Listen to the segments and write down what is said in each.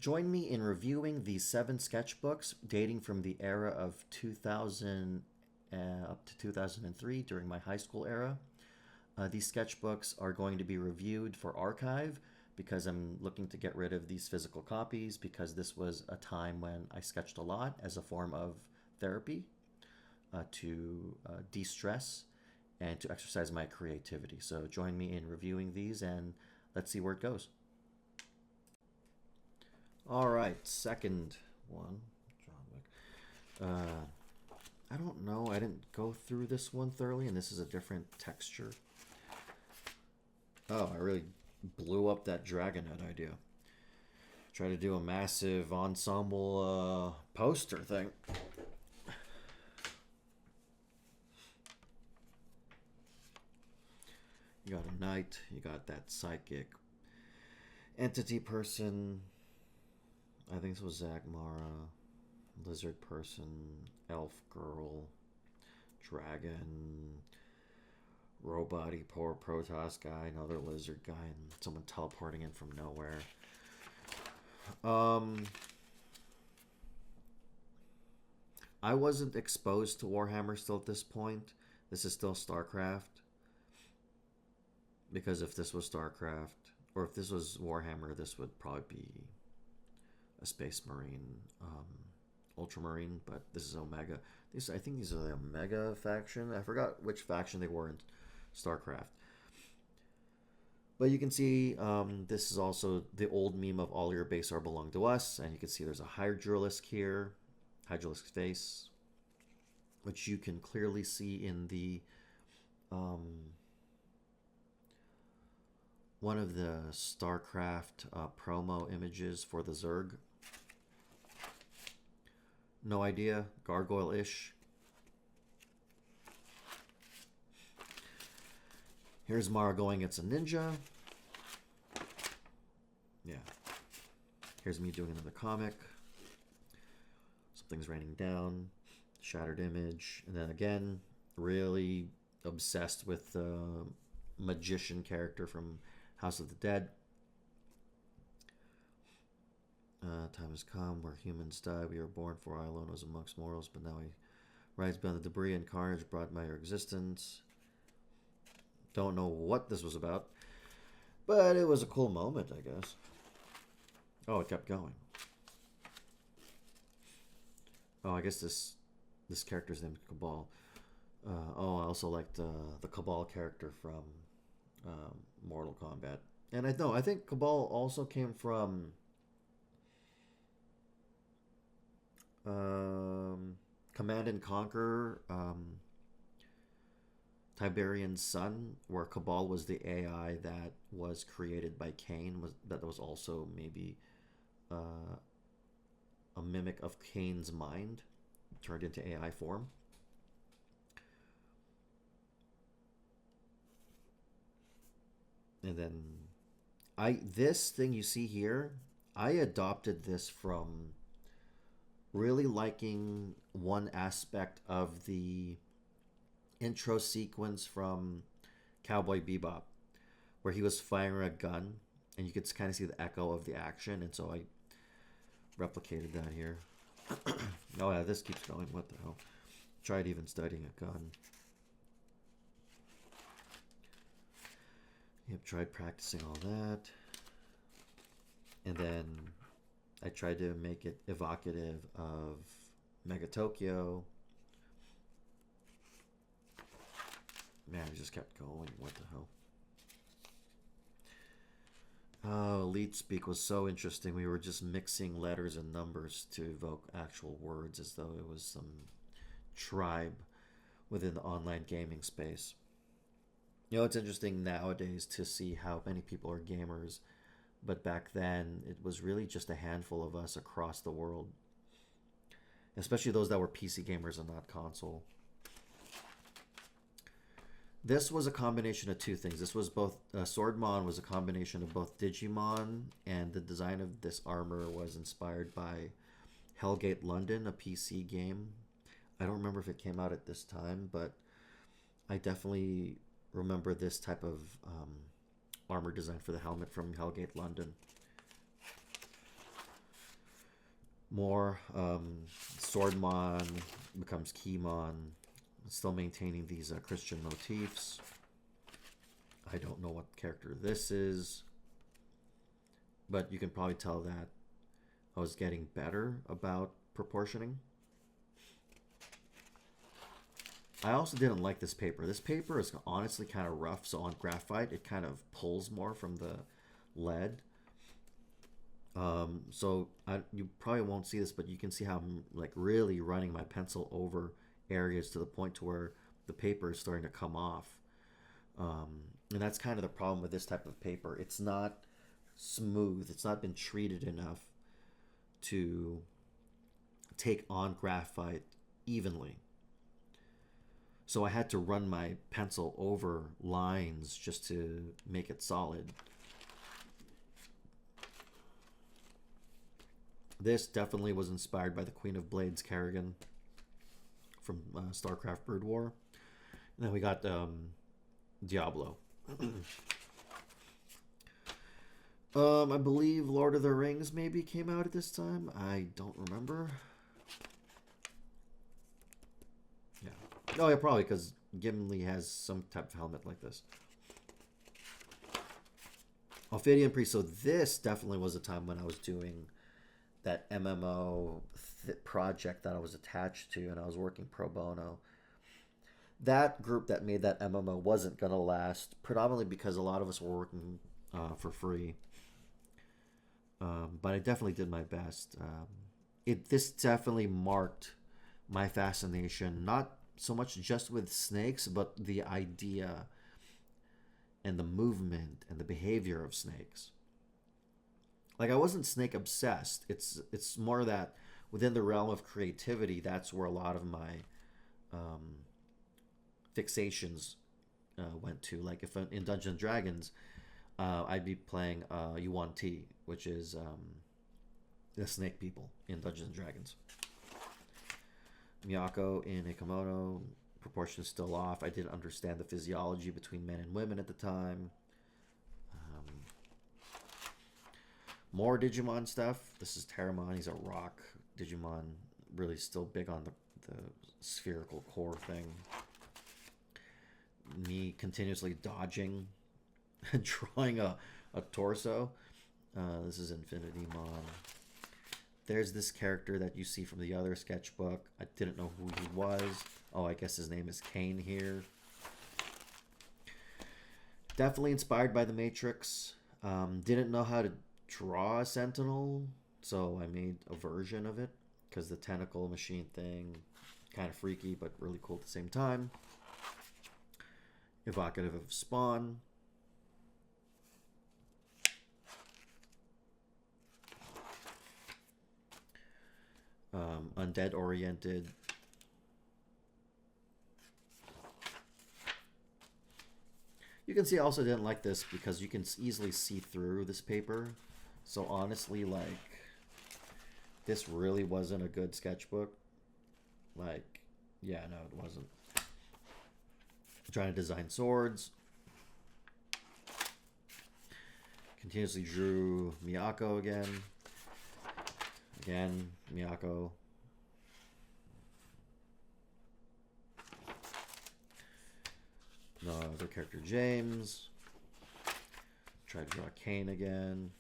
Join me in reviewing these 7 sketchbooks dating from the era of 2000 up to 2003 during my high school era. These sketchbooks are going to be reviewed for archive because I'm looking to get rid of these physical copies because this was a time when I sketched a lot as a form of therapy to de-stress and to exercise my creativity. So join me in reviewing these and let's see where it goes. All right, second one. I don't know. I didn't go through this one thoroughly, and this is a different texture. Oh, I really blew up that Dragonhead idea. Try to do a massive ensemble poster thing. You got a knight, you got that psychic entity person. I think this was Zagmara, lizard person, elf girl, dragon, robot-y poor Protoss guy, another lizard guy, and someone teleporting in from nowhere. I wasn't exposed to Warhammer still at this point. This is still StarCraft. Because if this was StarCraft, or if this was Warhammer, this would probably be a Space Marine, Ultramarine, but this is Omega. I think these are the Omega faction. I forgot which faction they were in StarCraft. But you can see this is also the old meme of all your base are belong to us, and you can see there's a Hydralisk here, Hydralisk face, which you can clearly see in the one of the StarCraft promo images for the Zerg. No idea, gargoyle-ish. Here's Mara going against a ninja. Yeah. Here's me doing another comic. Something's raining down. Shattered image. And then again, really obsessed with the magician character from House of the Dead. Time has come where humans die. We are born, for I alone was amongst mortals, but now we rise beyond the debris and carnage brought by your existence. Don't know what this was about, but it was a cool moment, I guess. Oh, it kept going. Oh, I guess this character's name is Cabal. Oh, I also liked the Cabal character from Mortal Kombat. And I think Cabal also came from Command and Conquer, Tiberian's Son, where Cabal was the AI that was created by Cain. That was also maybe a mimic of Cain's mind, turned into AI form. And then this thing you see here, I adopted this from really liking one aspect of the intro sequence from Cowboy Bebop, where he was firing a gun and you could kind of see the echo of the action, and so I replicated that here. Oh yeah, this keeps going. What the hell? Tried even studying a gun. Yep, tried practicing all that. And then I tried to make it evocative of Mega Tokyo. Man, it just kept going. What the hell? Oh, Elite Speak was so interesting. We were just mixing letters and numbers to evoke actual words as though it was some tribe within the online gaming space. You know, it's interesting nowadays to see how many people are gamers, but back then it was really just a handful of us across the world, especially those that were PC gamers and not console. This was a combination of two things. This was both, Swordmon was a combination of both Digimon, and the design of this armor was inspired by Hellgate London, a PC game. I don't remember if it came out at this time, but I definitely remember this type of armor design for the helmet from Hellgate London. More Swordmon becomes Keymon. Still maintaining these Christian motifs. I don't know what character this is, but you can probably tell that I was getting better about proportioning. I also didn't like this paper. This paper is honestly kind of rough, so on graphite it kind of pulls more from the lead. You probably won't see this, but you can see how I'm like really running my pencil over areas to the point to where the paper is starting to come off. And that's kind of the problem with this type of paper. It's not smooth. It's not been treated enough to take on graphite evenly. So I had to run my pencil over lines just to make it solid. This definitely was inspired by the Queen of Blades Kerrigan from StarCraft Brood War. And then we got Diablo. I believe Lord of the Rings maybe came out at this time. I don't remember. Yeah. Oh, yeah, probably because Gimli has some type of helmet like this. Ophidian Priest. So this definitely was a time when I was doing that MMO project that I was attached to, and I was working pro bono. That group that made that MMO wasn't going to last, predominantly because a lot of us were working for free. But I definitely did my best. This definitely marked my fascination, not so much just with snakes, but the idea and the movement and the behavior of snakes. Like, I wasn't snake obsessed. It's more that within the realm of creativity, that's where a lot of my fixations went to. Like, if in Dungeons and Dragons, I'd be playing Yuan Ti, which is the snake people in Dungeons and Dragons. Miyako in Hikamoto, proportion still off. I didn't understand the physiology between men and women at the time. More Digimon stuff. This is Terramon. He's a rock Digimon. Really still big on the spherical core thing. Me continuously dodging and drawing a torso. This is Infinity Mon. There's this character that you see from the other sketchbook. I didn't know who he was. Oh, I guess his name is Kane here. Definitely inspired by the Matrix. Didn't know how to draw a Sentinel, so I made a version of it because the tentacle machine thing, kind of freaky but really cool at the same time. Evocative of Spawn. Undead oriented. You can see I also didn't like this because you can easily see through this paper. So honestly, like, this really wasn't a good sketchbook. Like, yeah, no, it wasn't. Trying to design swords. Continuously drew Miyako again. Again, Miyako. No other character, James. Try to draw Kane again.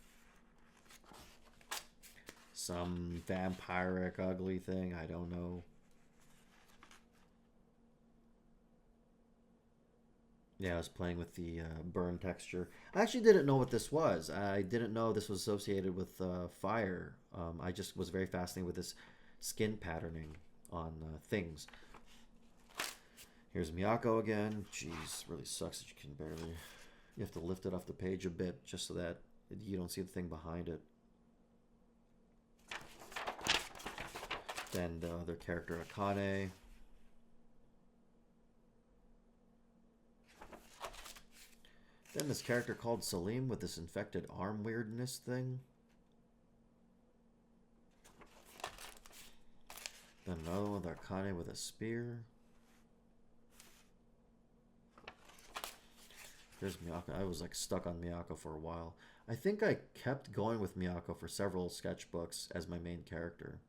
Some vampiric ugly thing, I don't know. Yeah, I was playing with the burn texture. I actually didn't know what this was. I didn't know this was associated with fire. I just was very fascinated with this skin patterning on things. Here's Miyako again. Jeez, really sucks that you can barely... You have to lift it off the page a bit just so that you don't see the thing behind it. Then the other character, Akane. Then this character called Salim with this infected arm weirdness thing. Then another one with Akane with a spear. There's Miyako. I was like stuck on Miyako for a while. I think I kept going with Miyako for several sketchbooks as my main character.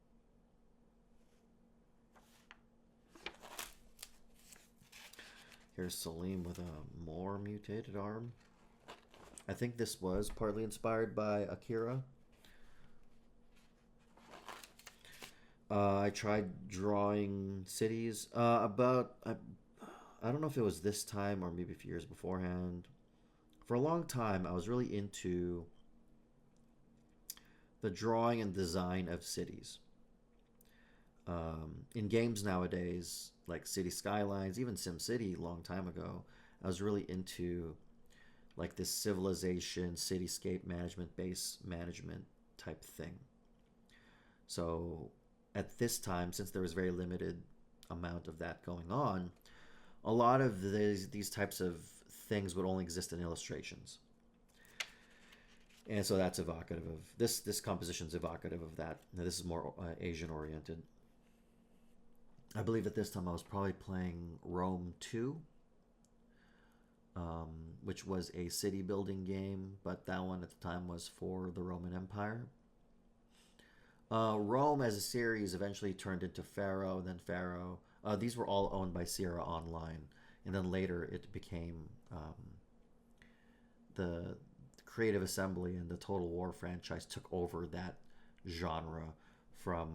Here's Salim with a more mutated arm. I think this was partly inspired by Akira. I tried drawing cities. I don't know if it was this time or maybe a few years beforehand. For a long time, I was really into the drawing and design of cities. In games nowadays, like City Skylines, even SimCity, a long time ago, I was really into like this civilization, cityscape management, base management type thing. So at this time, since there was very limited amount of that going on, a lot of these types of things would only exist in illustrations. And so that's evocative of this composition is evocative of that. Now, this is more Asian oriented. I believe at this time I was probably playing Rome 2, which was a city building game, but that one at the time was for the Roman Empire. Rome as a series eventually turned into Pharaoh, and then Pharaoh. These were all owned by Sierra Online, and then later it became the Creative Assembly, and the Total War franchise took over that genre from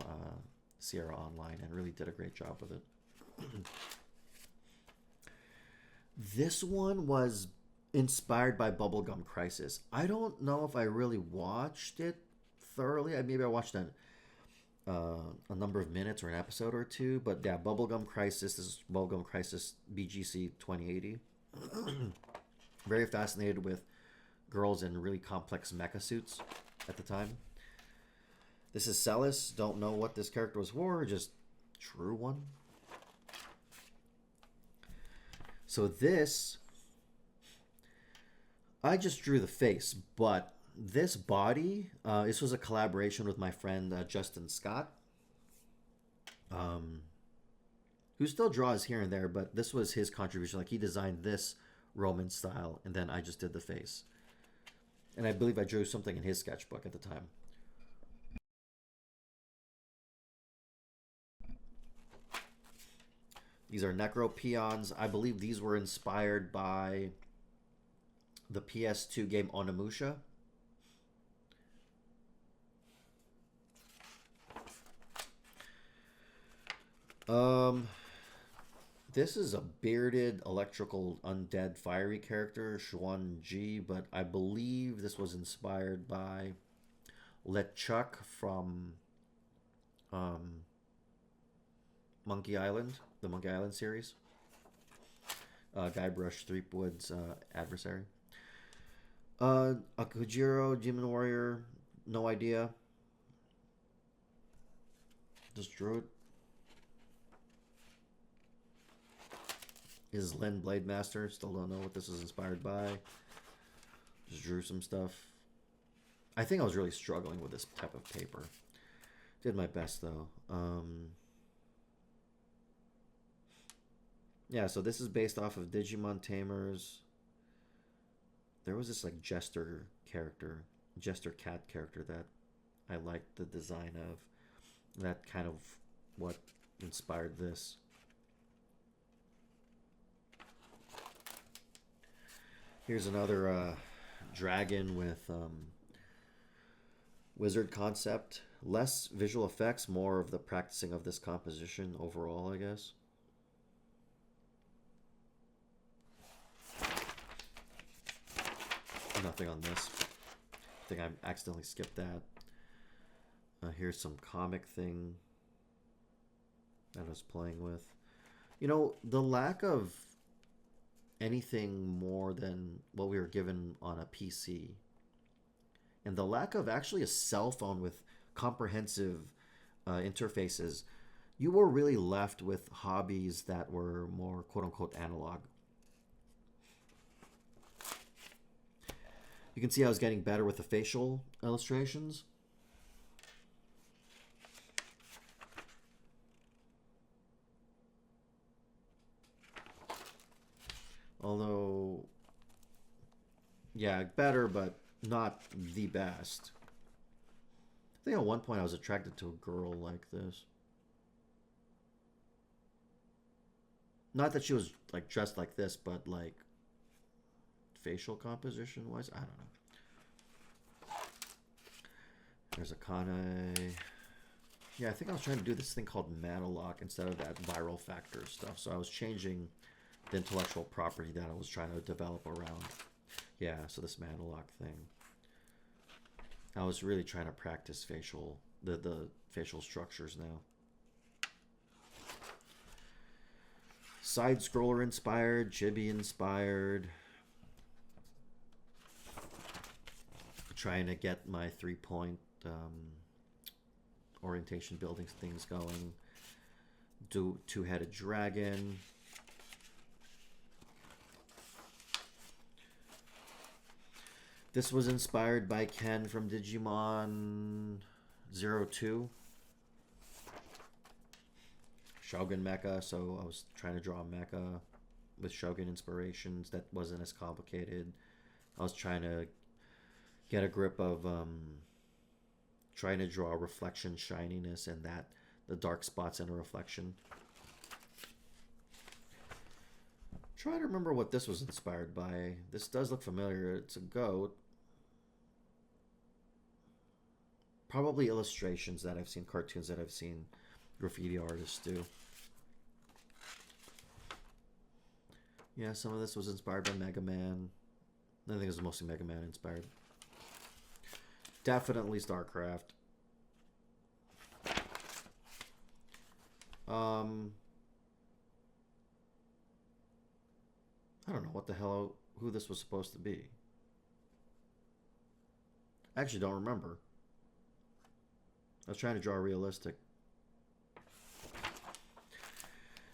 Sierra Online and really did a great job with it. This one was inspired by Bubblegum Crisis. I don't know if I really watched it thoroughly. Maybe I watched a number of minutes or an episode or two, but yeah, Bubblegum Crisis. This is Bubblegum Crisis BGC 2080. Very fascinated with girls in really complex mecha suits at the time. This is Celis. Don't know what this character was for, just drew one. So this, I just drew the face, but this body, this was a collaboration with my friend Justin Scott, who still draws here and there, but this was his contribution. Like, he designed this Roman style, and then I just did the face. And I believe I drew something in his sketchbook at the time. These are Necro Peons. I believe these were inspired by the PS2 game Onimusha. This is a bearded, electrical, undead, fiery character, Xuan Ji, but I believe this was inspired by LeChuck from Monkey Island, the Monkey Island series. Guybrush Threepwood's adversary. Akujiro, Demon Warrior, no idea. Just drew it. Is Len Blade Master. Still don't know what this is inspired by. Just drew some stuff. I think I was really struggling with this type of paper. Did my best though. Yeah, so this is based off of Digimon Tamers. There was this like Jester character, Jester Cat character that I liked the design of. That kind of what inspired this. Here's another dragon with wizard concept. Less visual effects, more of the practicing of this composition overall, I guess. Nothing on this. I think I accidentally skipped that. Here's some comic thing that I was playing with. You know, the lack of anything more than what we were given on a PC, and the lack of actually a cell phone with comprehensive interfaces, you were really left with hobbies that were more quote-unquote analog. You can see I was getting better with the facial illustrations. Although, yeah, better, but not the best. I think at one point I was attracted to a girl like this. Not that she was like dressed like this, but like facial composition wise, I don't know. There's a Kane. Yeah, I think I was trying to do this thing called Manilock instead of that viral factor stuff. So I was changing the intellectual property that I was trying to develop around. Yeah, so this Manilock thing. I was really trying to practice the facial structures now. Side scroller inspired, chibi inspired. Trying to get my 3-point orientation building things going. Do two-headed dragon. This was inspired by Ken from Digimon 02. Shogun Mecha, so I was trying to draw a mecha with Shogun inspirations. That wasn't as complicated. I was trying to get a grip of trying to draw reflection, shininess, and that the dark spots in a reflection. Trying to remember what this was inspired by. This does look familiar. It's a goat. Probably illustrations that I've seen, cartoons that I've seen graffiti artists do. Yeah, some of this was inspired by Mega Man. I think it was mostly Mega Man inspired. Definitely StarCraft. I don't know what the hell, who this was supposed to be. I actually don't remember. I was trying to draw realistic.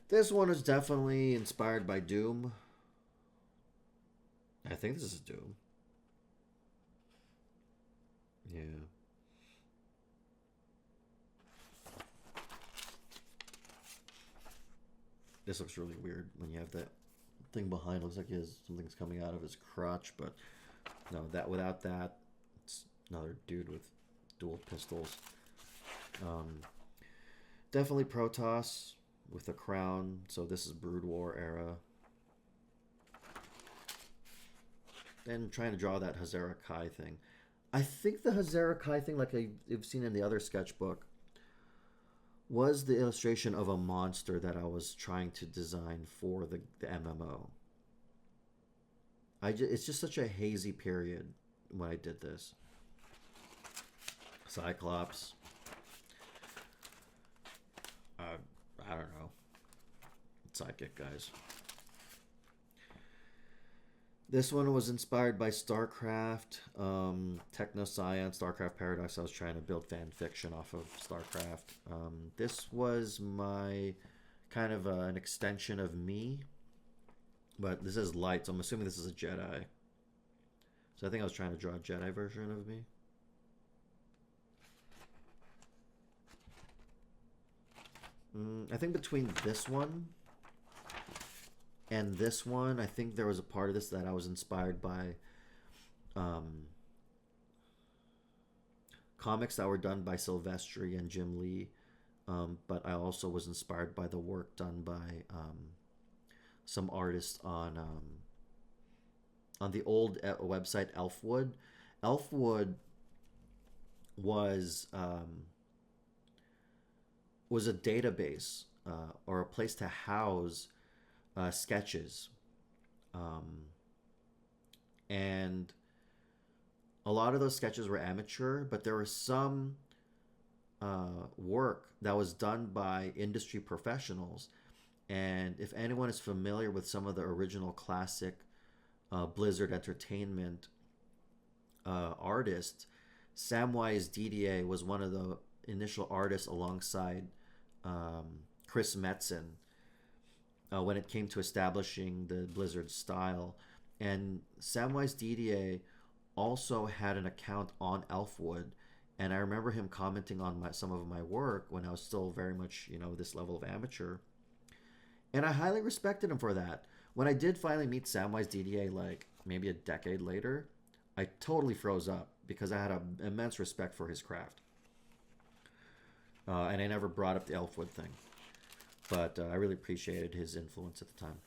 This one is definitely inspired by Doom. I think this is Doom. Yeah. This looks really weird when you have that thing behind. Looks like something's coming out of his crotch, but no, that without that, it's another dude with dual pistols. Definitely Protoss with a crown. So this is Brood War era. And trying to draw that Hazara Kai thing. I think the Hazara Kai thing, like I've seen in the other sketchbook, was the illustration of a monster that I was trying to design for the MMO. It's just such a hazy period when I did this. Cyclops. I don't know. Psychic guys. This one was inspired by StarCraft, Technoscience, StarCraft Paradox. I was trying to build fan fiction off of StarCraft. This was my kind of an extension of me, but this is light, so I'm assuming this is a Jedi. So I think I was trying to draw a Jedi version of me. I think between this one and this one, I think there was a part of this that I was inspired by comics that were done by Silvestri and Jim Lee, but I also was inspired by the work done by some artists on the old website Elfwood. Elfwood was a database or a place to house sketches, and a lot of those sketches were amateur, but there was some work that was done by industry professionals. And if anyone is familiar with some of the original classic Blizzard Entertainment artists, Samwise Didier was one of the initial artists alongside Chris Metzen when it came to establishing the Blizzard style. And Samwise Didier also had an account on Elfwood, and I remember him commenting on some of my work when I was still very much, this level of amateur. And I highly respected him for that. When I did finally meet Samwise Didier, like maybe a decade later, I totally froze up because I had an immense respect for his craft. And I never brought up the Elfwood thing. but I really appreciated his influence at the time.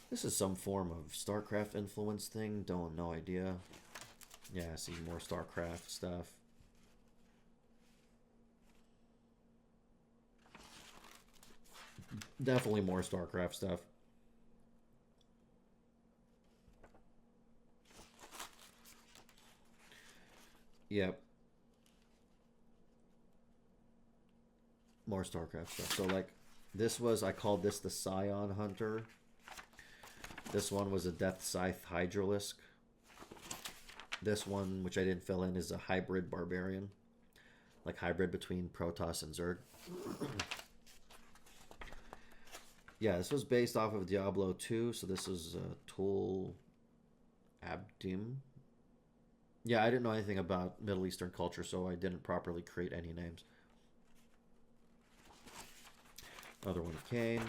This is some form of StarCraft influence thing. No idea. Yeah, I see more StarCraft stuff. Definitely more StarCraft stuff. Yep. More StarCraft stuff. So like this was, I called this the Scion Hunter. This one was a Death Scythe Hydralisk. This one, which I didn't fill in, is a hybrid barbarian. Like hybrid between Protoss and Zerg. Yeah, this was based off of Diablo 2, so this is Tul Abdim. Yeah, I didn't know anything about Middle Eastern culture, so I didn't properly create any names. Another one of Kane.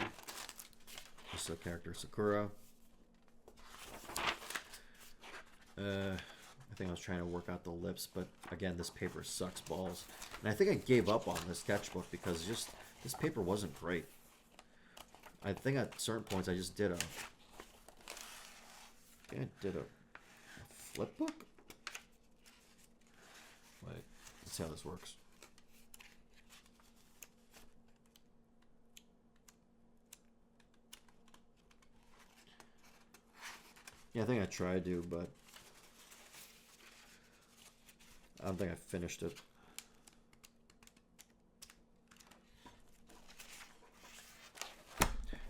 This is a character, Sakura. I think I was trying to work out the lips, but again, this paper sucks balls. And I think I gave up on this sketchbook because just this paper wasn't great. I think at certain points I just did a flip book. Wait, let's see how this works. Yeah, I think I tried to, but I don't think I finished it.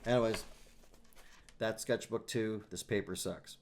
Anyways, that's sketchbook 2. This paper sucks.